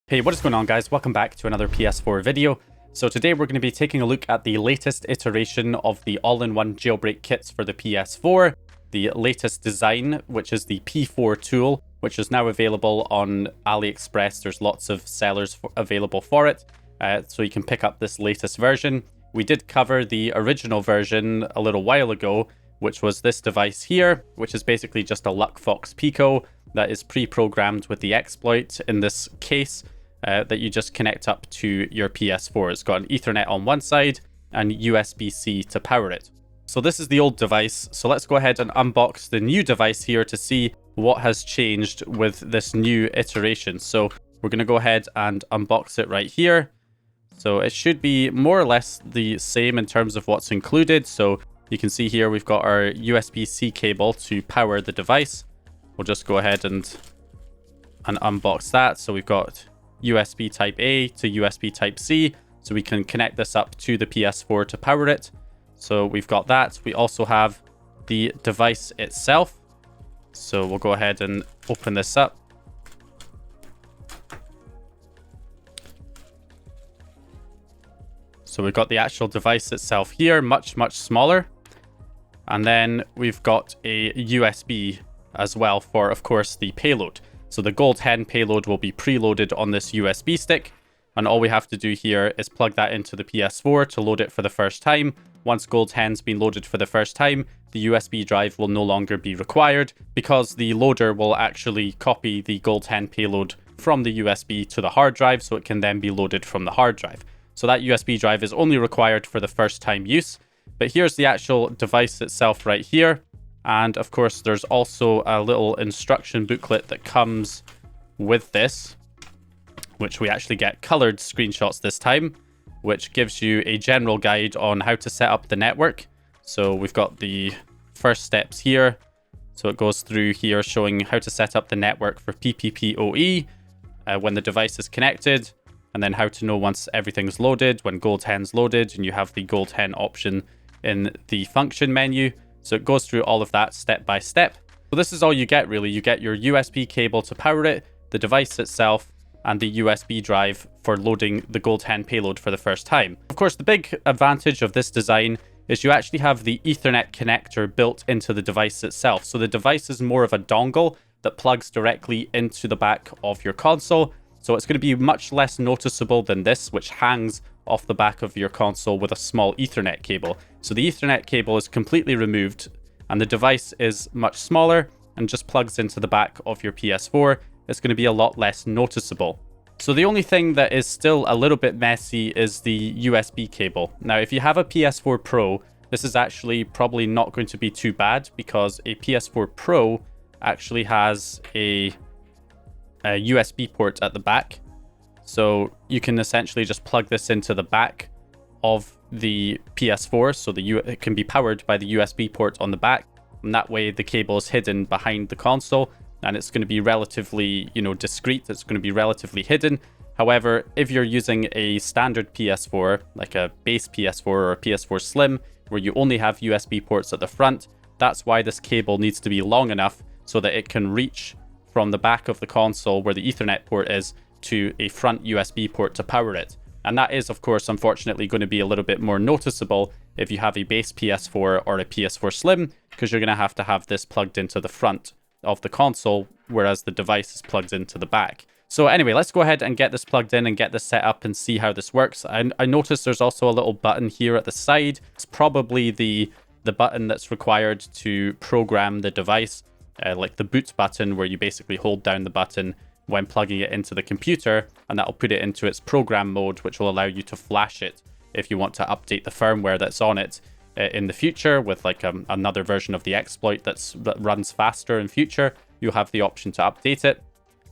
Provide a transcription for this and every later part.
Hey, what is going on guys? Welcome back to another PS4 video. So today we're going to be taking a look at the latest iteration of the all-in-one jailbreak kits for the PS4, the latest design, which is the P4 tool, which is now available on AliExpress. There's lots of sellers available for it, so you can pick up this latest version. We did cover the original version a little while ago, which was this device here, which is basically just a Luckfox Pico that is pre-programmed with the exploit in this case. That you just connect up to your PS4. It's got an Ethernet on one side and USB-C to power it. So this is the old device. So let's go ahead and unbox the new device here to see what has changed with this new iteration. So we're going to go ahead and unbox it right here. So it should be more or less the same in terms of what's included. So you can see here we've got our USB-C cable to power the device. We'll just go ahead and unbox that. So we've got USB type A to USB type C, so we can connect this up to the PS4 to power it. So we've got that. We also have the device itself. So we'll go ahead and open this up. So we've got the actual device itself here, much smaller. And then we've got a USB as well for, of course, the payload. So the Gold Hen payload will be preloaded on this USB stick, and all we have to do here is plug that into the PS4 to load it for the first time. Once Gold Hen's been loaded for the first time, the USB drive will no longer be required because the loader will actually copy the Gold Hen payload from the USB to the hard drive, so it can then be loaded from the hard drive. So that USB drive is only required for the first time use. But here's the actual device itself right here. And of course, there's also a little instruction booklet that comes with this, which we actually get colored screenshots this time, which gives you a general guide on how to set up the network. So we've got the first steps here. So it goes through here showing how to set up the network for PPPoE when the device is connected, and then how to know once everything's loaded, when Gold Hen's loaded, and you have the Gold Hen option in the function menu. So it goes through all of that step by step. So this is all you get really. You get your USB cable to power it, the device itself, and the USB drive for loading the Gold Hen payload for the first time. Of course, the big advantage of this design is you actually have the Ethernet connector built into the device itself. So the device is more of a dongle that plugs directly into the back of your console. So it's going to be much less noticeable than this, which hangs off the back of your console with a small Ethernet cable. So the Ethernet cable is completely removed and the device is much smaller and just plugs into the back of your PS4. It's going to be a lot less noticeable. So the only thing that is still a little bit messy is the USB cable. Now, if you have a PS4 Pro, this is actually probably not going to be too bad because a PS4 Pro actually has a USB port at the back. So you can essentially just plug this into the back of the PS4, so it can be powered by the USB port on the back, and that way the cable is hidden behind the console, and it's going to be relatively, discreet. It's going to be relatively hidden. However, if you're using a standard PS4, like a base PS4 or a PS4 Slim, where you only have USB ports at the front, that's why this cable needs to be long enough so that it can reach from the back of the console where the Ethernet port is to a front USB port to power it. And that is, of course, unfortunately going to be a little bit more noticeable if you have a base PS4 or a PS4 Slim, because you're going to have this plugged into the front of the console, whereas the device is plugged into the back. So anyway, let's go ahead and get this plugged in and get this set up and see how this works. I noticed there's also a little button here at the side. It's probably the button that's required to program the device, like the boot button, where you basically hold down the button when plugging it into the computer, and that'll put it into its program mode, which will allow you to flash it if you want to update the firmware that's on it in the future with like another version of the exploit that runs faster in future. You'll have the option to update it.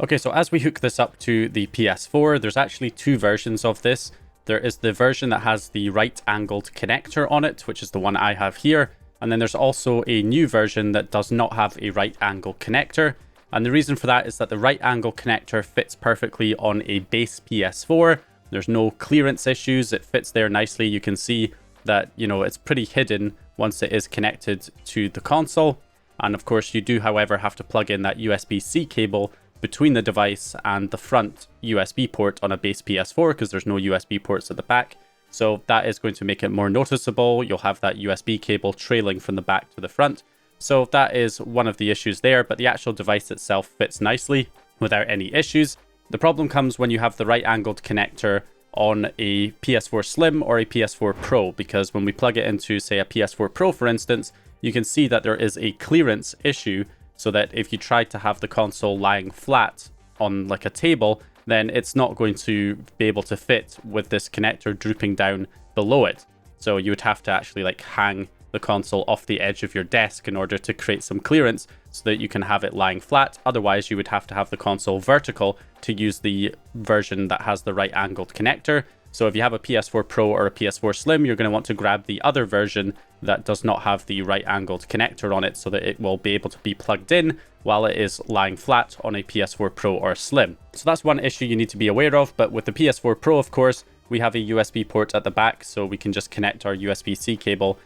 Okay, so as we hook this up to the PS4, there's actually two versions of this. There is the version that has the right-angled connector on it, which is the one I have here, and then there's also a new version that does not have a right-angle connector. And the reason for that is that the right angle connector fits perfectly on a base PS4. There's no clearance issues. It fits there nicely. You can see that, it's pretty hidden once it is connected to the console. And of course, you do, however, have to plug in that USB-C cable between the device and the front USB port on a base PS4 because there's no USB ports at the back. So that is going to make it more noticeable. You'll have that USB cable trailing from the back to the front. So that is one of the issues there, but the actual device itself fits nicely without any issues. The problem comes when you have the right angled connector on a PS4 Slim or a PS4 Pro, because when we plug it into, say, a PS4 Pro, for instance, you can see that there is a clearance issue, so that if you try to have the console lying flat on like a table, then it's not going to be able to fit with this connector drooping down below it. So you would have to actually like hang the console off the edge of your desk in order to create some clearance so that you can have it lying flat. Otherwise, you would have to have the console vertical to use the version that has the right angled connector. So if you have a PS4 Pro or a PS4 Slim, you're going to want to grab the other version that does not have the right angled connector on it so that it will be able to be plugged in while it is lying flat on a PS4 Pro or Slim. So that's one issue you need to be aware of. But with the PS4 Pro, of course, we have a USB port at the back, so we can just connect our USB-C cable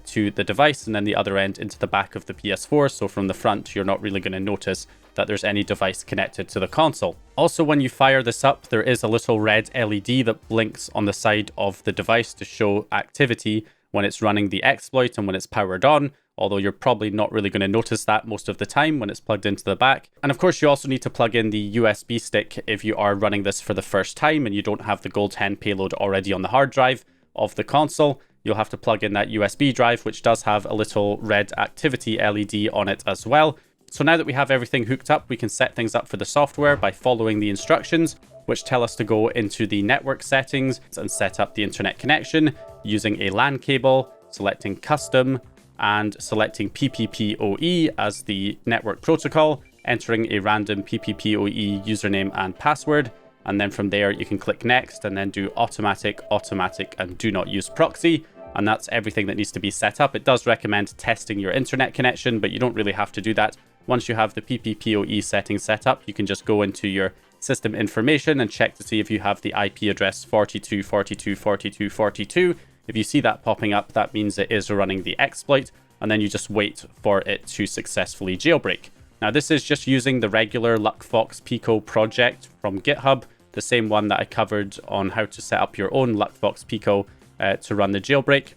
to the device and then the other end into the back of the PS4. So from the front, you're not really going to notice that there's any device connected to the console. Also, when you fire this up, there is a little red LED that blinks on the side of the device to show activity when it's running the exploit and when it's powered on, although you're probably not really going to notice that most of the time when it's plugged into the back. And of course, you also need to plug in the USB stick if you are running this for the first time and you don't have the Gold 10 payload already on the hard drive of the console. You'll have to plug in that USB drive, which does have a little red activity LED on it as well. So now that we have everything hooked up, we can set things up for the software by following the instructions, which tell us to go into the network settings and set up the internet connection using a LAN cable, selecting custom and selecting PPPoE as the network protocol, entering a random PPPoE username and password. And then from there, you can click next and then do automatic, and do not use proxy. And that's everything that needs to be set up. It does recommend testing your internet connection, but you don't really have to do that. Once you have the PPPoE settings set up, you can just go into your system information and check to see if you have the IP address 42.42.42.42. If you see that popping up, that means it is running the exploit, and then you just wait for it to successfully jailbreak. Now, this is just using the regular LuckFox Pico project from GitHub, the same one that I covered on how to set up your own LuckFox Pico to run the jailbreak.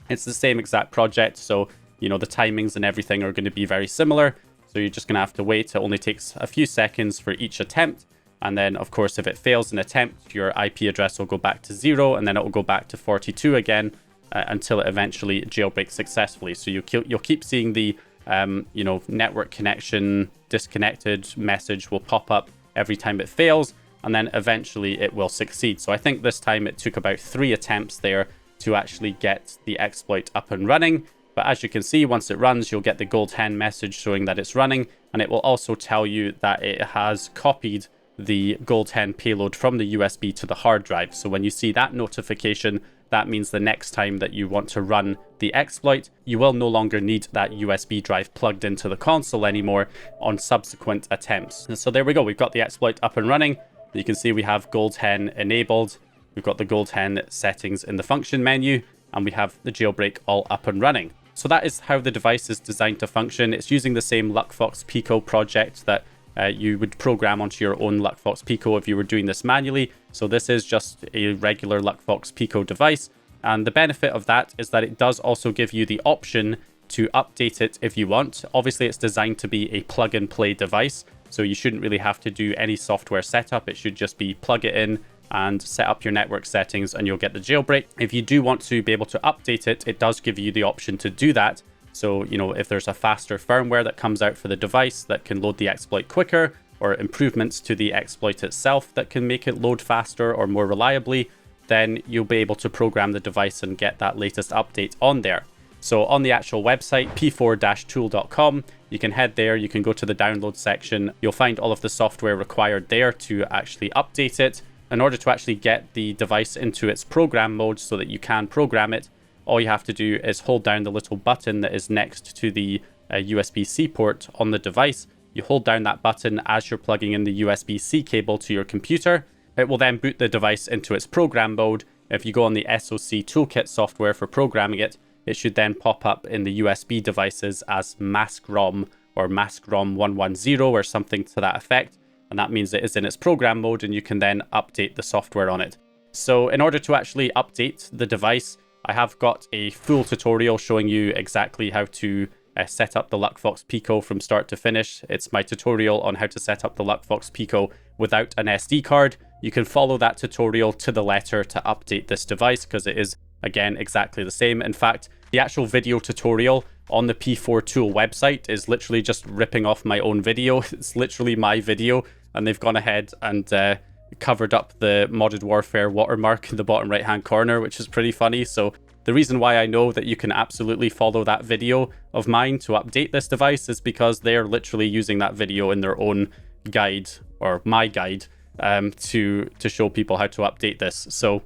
It's the same exact project, so you know the timings and everything are going to be very similar. So you're just going to have to wait. It only takes a few seconds for each attempt. And then, of course, if it fails an attempt, your IP address will go back to 0, and then it will go back to 42 again until it eventually jailbreaks successfully. So you'll keep seeing the network connection disconnected message will pop up every time it fails, and then eventually it will succeed. So I think this time it took about 3 attempts there to actually get the exploit up and running. But as you can see, once it runs, you'll get the Gold 10 message showing that it's running, and it will also tell you that it has copied the Gold 10 payload from the USB to the hard drive. So when you see that notification, that means the next time that you want to run the exploit, you will no longer need that USB drive plugged into the console anymore on subsequent attempts. And so there we go. We've got the exploit up and running. You can see we have Gold 10 enabled. We've got the Gold 10 settings in the function menu, and we have the jailbreak all up and running. So that is how the device is designed to function. It's using the same LuckFox Pico project that you would program onto your own LuckFox Pico if you were doing this manually. So this is just a regular LuckFox Pico device. And the benefit of that is that it does also give you the option to update it if you want. Obviously, it's designed to be a plug and play device, so you shouldn't really have to do any software setup. It should just be plug it in and set up your network settings and you'll get the jailbreak. If you do want to be able to update it, it does give you the option to do that. So, you know, if there's a faster firmware that comes out for the device that can load the exploit quicker, or improvements to the exploit itself that can make it load faster or more reliably, then you'll be able to program the device and get that latest update on there. So on the actual website, p4-tool.com, you can head there, you can go to the download section, you'll find all of the software required there to actually update it. In order to actually get the device into its program mode so that you can program it, all you have to do is hold down the little button that is next to the USB-C port on the device. You hold down that button as you're plugging in the USB-C cable to your computer. It will then boot the device into its program mode. If you go on the SoC Toolkit software for programming it, it should then pop up in the USB devices as mask ROM or mask ROM 110 or something to that effect. And that means it is in its program mode and you can then update the software on it. So in order to actually update the device, I have got a full tutorial showing you exactly how to set up the Luckfox Pico from start to finish. It's my tutorial on how to set up the Luckfox Pico without an SD card. You can follow that tutorial to the letter to update this device because it is, again, exactly the same. In fact, the actual video tutorial on the P4 Tool website is literally just ripping off my own video. It's literally my video, and they've gone ahead and covered up the Modded Warfare watermark in the bottom right hand corner, which is pretty funny. So the reason why I know that you can absolutely follow that video of mine to update this device is because they're literally using that video in their own guide, or my guide, to show people how to update this. So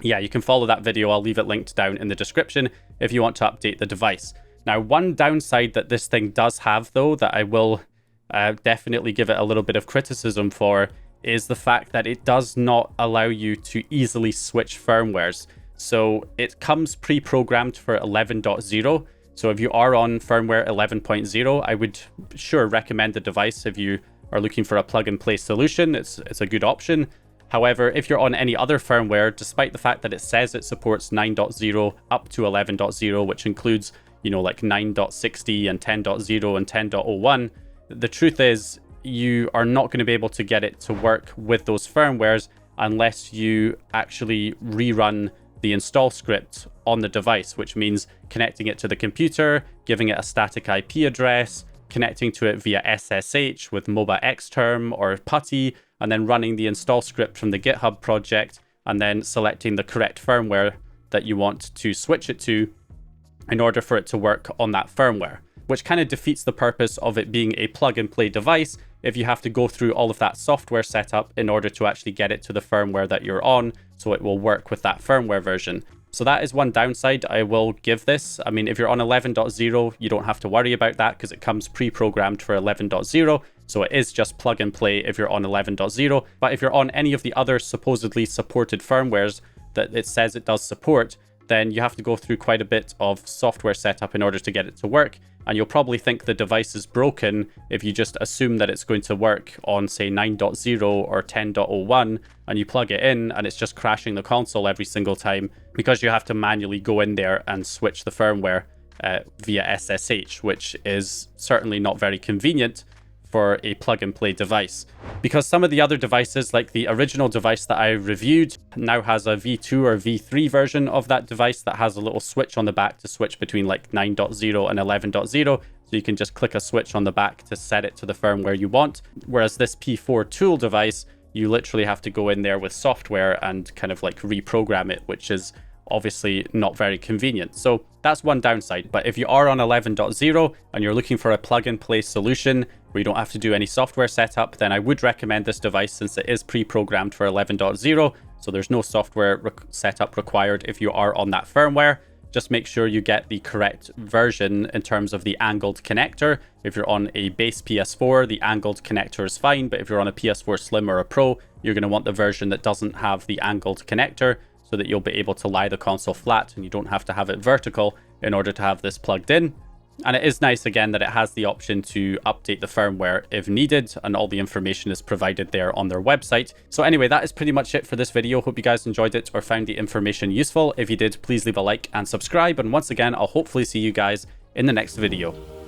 yeah, you can follow that video. I'll leave it linked down in the description if you want to update the device. Now, one downside that this thing does have, though, that I will definitely give it a little bit of criticism for, is the fact that it does not allow you to easily switch firmwares. So it comes pre-programmed for 11.0. So if you are on firmware 11.0, I would sure recommend the device if you are looking for a plug-and-play solution. It's a good option. However, if you're on any other firmware, despite the fact that it says it supports 9.0 up to 11.0, which includes, you know, like 9.60 and 10.0 and 10.01, the truth is you are not going to be able to get it to work with those firmwares unless you actually rerun the install script on the device, which means connecting it to the computer, giving it a static IP address, connecting to it via SSH with MOBA Xterm or PuTTY, and then running the install script from the GitHub project, and then selecting the correct firmware that you want to switch it to in order for it to work on that firmware, which kind of defeats the purpose of it being a plug-and-play device if you have to go through all of that software setup in order to actually get it to the firmware that you're on, so it will work with that firmware version. So that is one downside I will give this. I mean, if you're on 11.0, you don't have to worry about that because it comes pre-programmed for 11.0. So it is just plug and play if you're on 11.0. But if you're on any of the other supposedly supported firmwares that it says it does support, then you have to go through quite a bit of software setup in order to get it to work. And you'll probably think the device is broken if you just assume that it's going to work on, say, 9.0 or 10.01, and you plug it in and it's just crashing the console every single time because you have to manually go in there and switch the firmware via SSH, which is certainly not very convenient for a plug-and-play device. Because some of the other devices, like the original device that I reviewed, now has a V2 or V3 version of that device that has a little switch on the back to switch between like 9.0 and 11.0. So you can just click a switch on the back to set it to the firmware you want. Whereas this P4 Tool device, you literally have to go in there with software and kind of like reprogram it, which is obviously not very convenient. So that's one downside. But if you are on 11.0 and you're looking for a plug-and-play solution where you don't have to do any software setup, then I would recommend this device since it is pre-programmed for 11.0. So there's no software setup required if you are on that firmware. Just make sure you get the correct version in terms of the angled connector. If you're on a base PS4, the angled connector is fine. But if you're on a PS4 Slim or a Pro, you're going to want the version that doesn't have the angled connector, so that you'll be able to lie the console flat and you don't have to have it vertical in order to have this plugged in. And it is nice, again, that it has the option to update the firmware if needed, and all the information is provided there on their website. So anyway, that is pretty much it for this video. Hope you guys enjoyed it or found the information useful. If you did, please leave a like and subscribe. And once again, I'll hopefully see you guys in the next video.